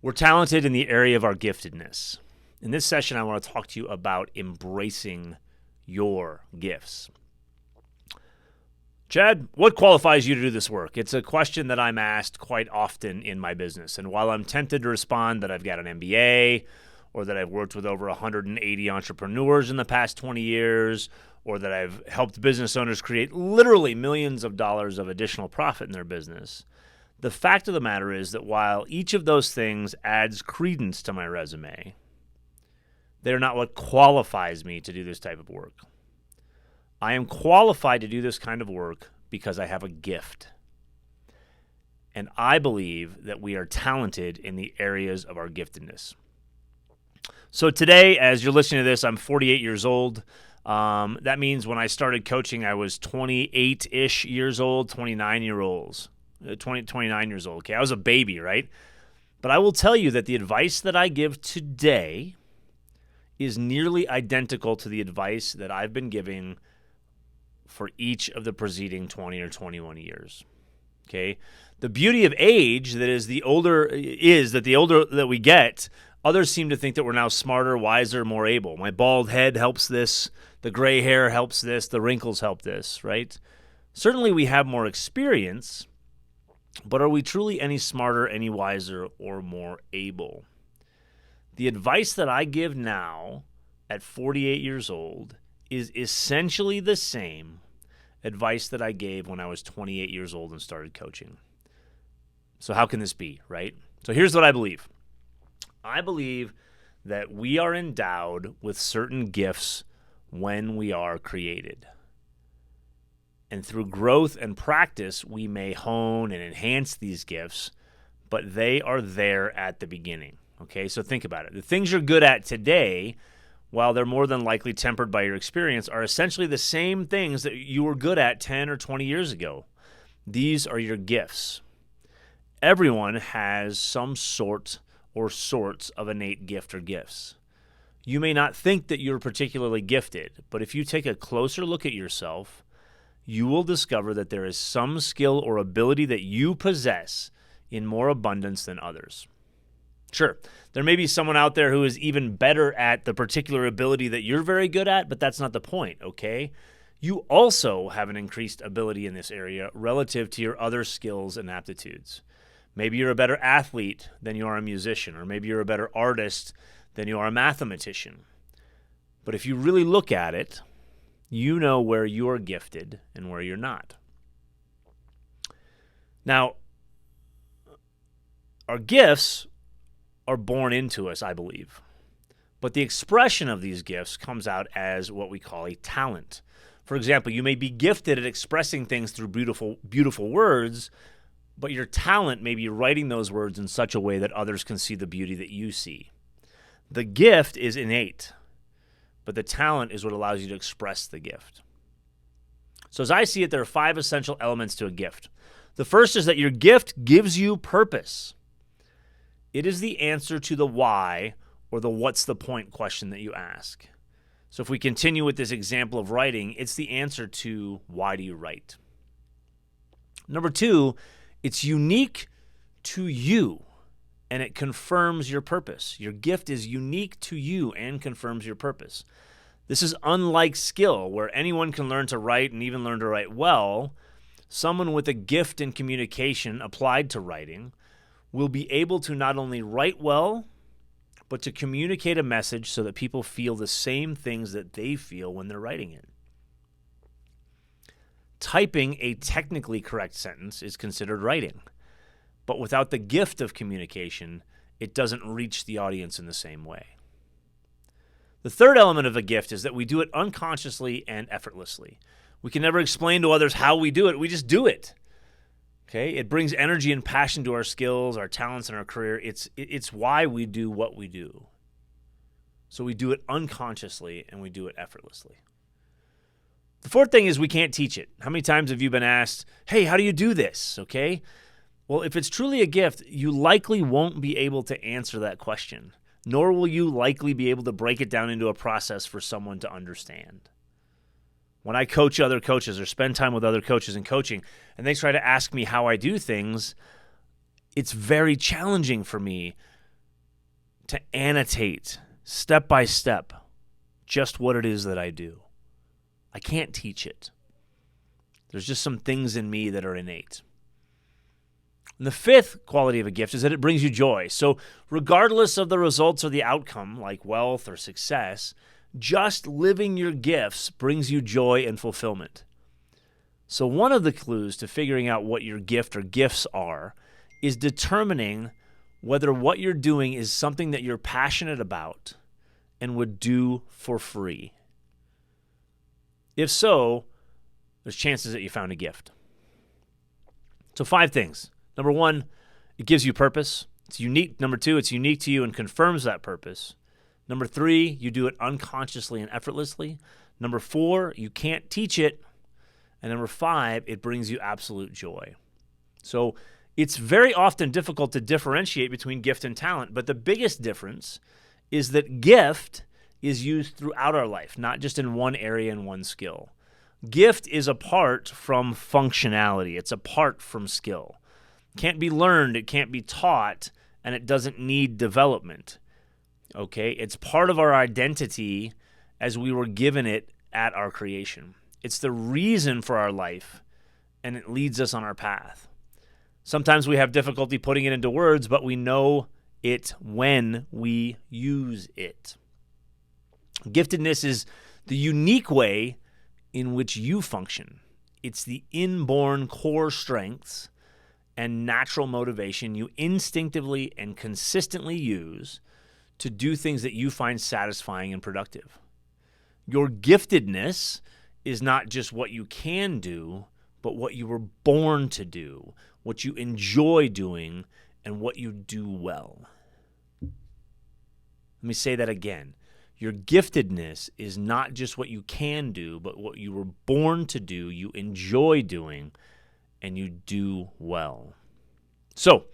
We're talented in the area of our giftedness. In this session, I want to talk to you about embracing your gifts. Chad, what qualifies you to do this work? It's a question that I'm asked quite often in my business. And while I'm tempted to respond that I've got an MBA, or that I've worked with over 180 entrepreneurs in the past 20 years, or that I've helped business owners create literally millions of dollars of additional profit in their business, the fact of the matter is that while each of those things adds credence to my resume, they're not what qualifies me to do this type of work. I am qualified to do this kind of work because I have a gift. And I believe that we are talented in the areas of our giftedness. So today, as you're listening to this, I'm 48 years old. That means when I started coaching, I was 28-ish years old, 29 years old. Okay, I was a baby, right? But I will tell you that the advice that I give today is nearly identical to the advice that I've been giving for each of the preceding 20 or 21 years. Okay? The beauty of age the older that we get, others seem to think that we're now smarter, wiser, more able. My bald head helps this, the gray hair helps this, the wrinkles help this, right? Certainly we have more experience, but are we truly any smarter, any wiser, or more able? The advice that I give now at 48 years old is essentially the same advice that I gave when I was 28 years old and started coaching. So how can this be, right? So here's what I believe. I believe that we are endowed with certain gifts when we are created. And through growth and practice, we may hone and enhance these gifts, but they are there at the beginning. Okay, so think about it. The things you're good at today, while they're more than likely tempered by your experience, are essentially the same things that you were good at 10 or 20 years ago. These are your gifts. Everyone has some sort or sorts of innate gift or gifts. You may not think that you're particularly gifted, but if you take a closer look at yourself, you will discover that there is some skill or ability that you possess in more abundance than others. Sure, there may be someone out there who is even better at the particular ability that you're very good at, but that's not the point, okay? You also have an increased ability in this area relative to your other skills and aptitudes. Maybe you're a better athlete than you are a musician, or maybe you're a better artist than you are a mathematician. But if you really look at it, you know where you're gifted and where you're not. Now, our gifts are born into us, I believe. But the expression of these gifts comes out as what we call a talent. For example, you may be gifted at expressing things through beautiful words, but your talent may be writing those words in such a way that others can see the beauty that you see. The gift is innate, but the talent is what allows you to express the gift. So as I see it, there are 5 essential elements to a gift. The first is that your gift gives you purpose. It is the answer to the why or the what's the point question that you ask. So if we continue with this example of writing, it's the answer to why do you write? Number 2, it's unique to you. And it confirms your purpose. Your gift is unique to you and confirms your purpose. This is unlike skill, where anyone can learn to write and even learn to write well. Someone with a gift in communication applied to writing will be able to not only write well, but to communicate a message so that people feel the same things that they feel when they're writing it. Typing a technically correct sentence is considered writing. But without the gift of communication, it doesn't reach the audience in the same way. The third element of a gift is that we do it unconsciously and effortlessly. We can never explain to others how we do it. We just do it. Okay? It brings energy and passion to our skills, our talents, and our career. It's why we do what we do. So we do it unconsciously and we do it effortlessly. The fourth thing is we can't teach it. How many times have you been asked, hey, how do you do this? Okay? Well, if it's truly a gift, you likely won't be able to answer that question, nor will you likely be able to break it down into a process for someone to understand. When I coach other coaches or spend time with other coaches in coaching, and they try to ask me how I do things, it's very challenging for me to annotate step by step just what it is that I do. I can't teach it. There's just some things in me that are innate. And the fifth quality of a gift is that it brings you joy. So regardless of the results or the outcome, like wealth or success, just living your gifts brings you joy and fulfillment. So one of the clues to figuring out what your gift or gifts are is determining whether what you're doing is something that you're passionate about and would do for free. If so, there's chances that you found a gift. So 5 things. Number 1, it gives you purpose. It's unique. Number 2, it's unique to you and confirms that purpose. Number 3, you do it unconsciously and effortlessly. Number 4, you can't teach it. And number 5, it brings you absolute joy. So it's very often difficult to differentiate between gift and talent, but the biggest difference is that gift is used throughout our life, not just in one area and one skill. Gift is apart from functionality. It's apart from skill. It can't be learned, it can't be taught, and it doesn't need development. Okay? It's part of our identity as we were given it at our creation. It's the reason for our life, and it leads us on our path. Sometimes we have difficulty putting it into words, but we know it when we use it. Giftedness is the unique way in which you function. It's the inborn core strengths and natural motivation you instinctively and consistently use to do things that you find satisfying and productive. Your giftedness is not just what you can do, but what you were born to do, what you enjoy doing, and what you do well. Let me say that again. Your giftedness is not just what you can do, but what you were born to do, you enjoy doing, and you do well. So,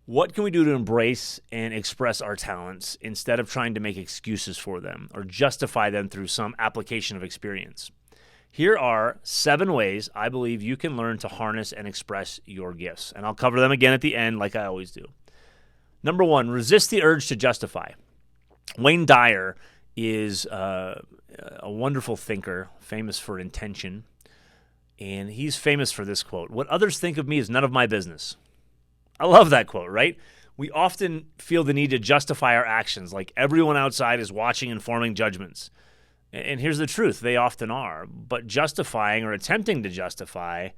what can we do to embrace and express our talents instead of trying to make excuses for them or justify them through some application of experience? Here are 7 ways I believe you can learn to harness and express your gifts, and I'll cover them again at the end like I always do. Number 1, resist the urge to justify. Wayne Dyer is a wonderful thinker, famous for intention, and he's famous for this quote: "What others think of me is none of my business." I love that quote, right? We often feel the need to justify our actions, like everyone outside is watching and forming judgments. And here's the truth, they often are. But justifying or attempting to justify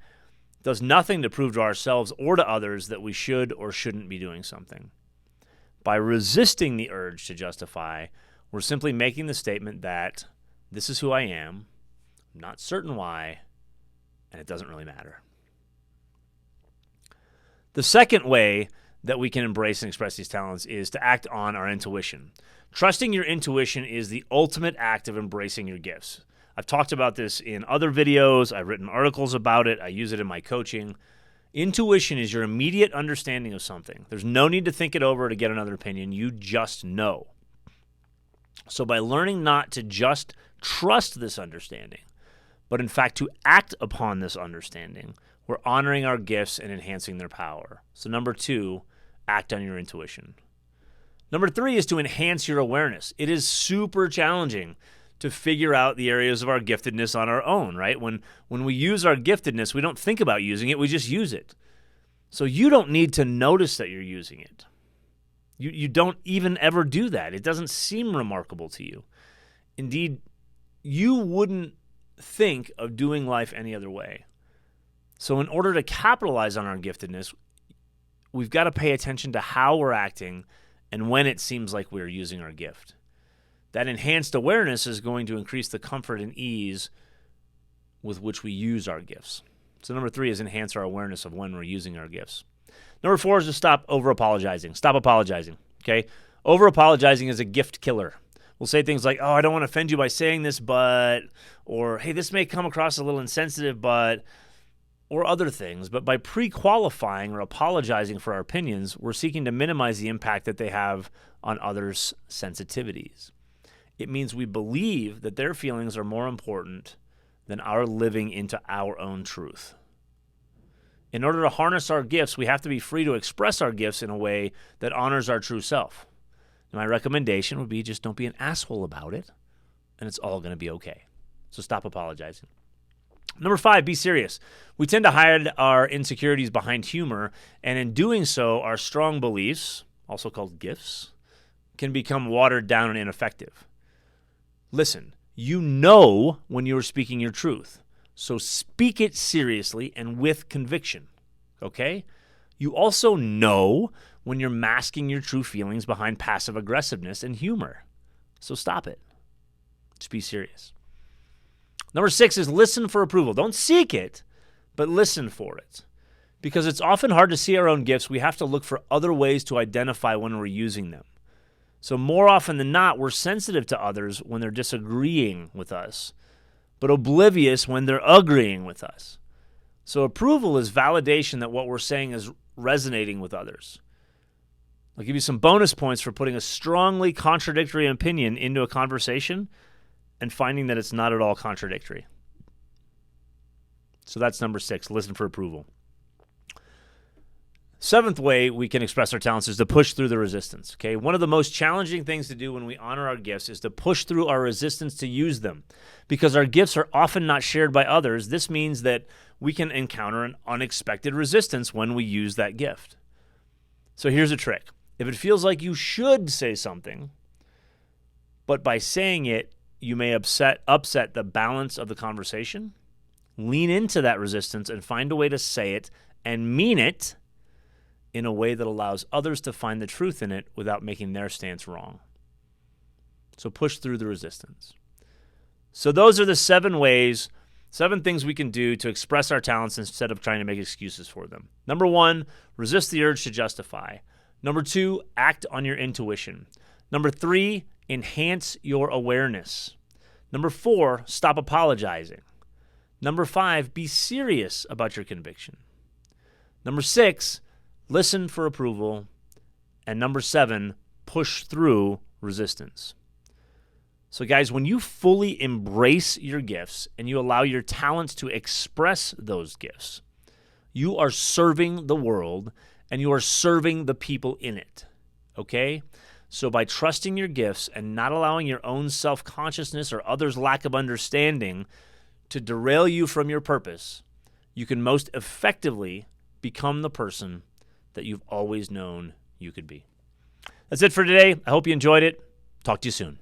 does nothing to prove to ourselves or to others that we should or shouldn't be doing something. By resisting the urge to justify, we're simply making the statement that this is who I am, I'm not certain why, and it doesn't really matter. The second way that we can embrace and express these talents is to act on our intuition. Trusting your intuition is the ultimate act of embracing your gifts. I've talked about this in other videos. I've written articles about it. I use it in my coaching. Intuition is your immediate understanding of something. There's no need to think it over to get another opinion. You just know. So by learning not to just trust this understanding, but in fact to act upon this understanding, we're honoring our gifts and enhancing their power. So number 2, act on your intuition. Number 3 is to enhance your awareness. It is super challenging to figure out the areas of our giftedness on our own, right? When we use our giftedness, we don't think about using it, we just use it. So you don't need to notice that you're using it. You don't even ever do that. It doesn't seem remarkable to you. Indeed, you wouldn't think of doing life any other way. So in order to capitalize on our giftedness, we've got to pay attention to how we're acting and when it seems like we're using our gift. That enhanced awareness is going to increase the comfort and ease with which we use our gifts. So number 3 is enhance our awareness of when we're using our gifts. Number 4 is to stop over-apologizing. Stop apologizing, okay? Over-apologizing is a gift killer. We'll say things like, oh, I don't want to offend you by saying this, but, or, hey, this may come across a little insensitive, but, or other things. But by pre-qualifying or apologizing for our opinions, we're seeking to minimize the impact that they have on others' sensitivities. It means we believe that their feelings are more important than our living into our own truth. In order to harness our gifts, we have to be free to express our gifts in a way that honors our true self. And my recommendation would be just don't be an asshole about it, and it's all going to be okay. So stop apologizing. Number 5, be serious. We tend to hide our insecurities behind humor, and in doing so, our strong beliefs, also called gifts, can become watered down and ineffective. Listen, you know when you are speaking your truth, so speak it seriously and with conviction, okay? You also know when you're masking your true feelings behind passive aggressiveness and humor, so stop it. Just be serious. Number 6 is listen for approval. Don't seek it, but listen for it. Because it's often hard to see our own gifts, we have to look for other ways to identify when we're using them. So more often than not, we're sensitive to others when they're disagreeing with us, but oblivious when they're agreeing with us. So approval is validation that what we're saying is resonating with others. I'll give you some bonus points for putting a strongly contradictory opinion into a conversation and finding that it's not at all contradictory. So that's number 6, listen for approval. 7th way we can express our talents is to push through the resistance. Okay, one of the most challenging things to do when we honor our gifts is to push through our resistance to use them. Because our gifts are often not shared by others, this means that we can encounter an unexpected resistance when we use that gift. So here's a trick. If it feels like you should say something, but by saying it, you may upset the balance of the conversation, lean into that resistance and find a way to say it and mean it in a way that allows others to find the truth in it without making their stance wrong. So push through the resistance. So those are the 7 things we can do to express our talents instead of trying to make excuses for them. Number 1, resist the urge to justify. Number 2, act on your intuition. Number 3, enhance your awareness. Number 4, stop apologizing. Number 5, be serious about your conviction. Number 6, listen for approval. And number 7, push through resistance. So guys, when you fully embrace your gifts and you allow your talents to express those gifts, you are serving the world and you are serving the people in it, okay? So by trusting your gifts and not allowing your own self-consciousness or others' lack of understanding to derail you from your purpose, you can most effectively become the person that you've always known you could be. That's it for today. I hope you enjoyed it. Talk to you soon.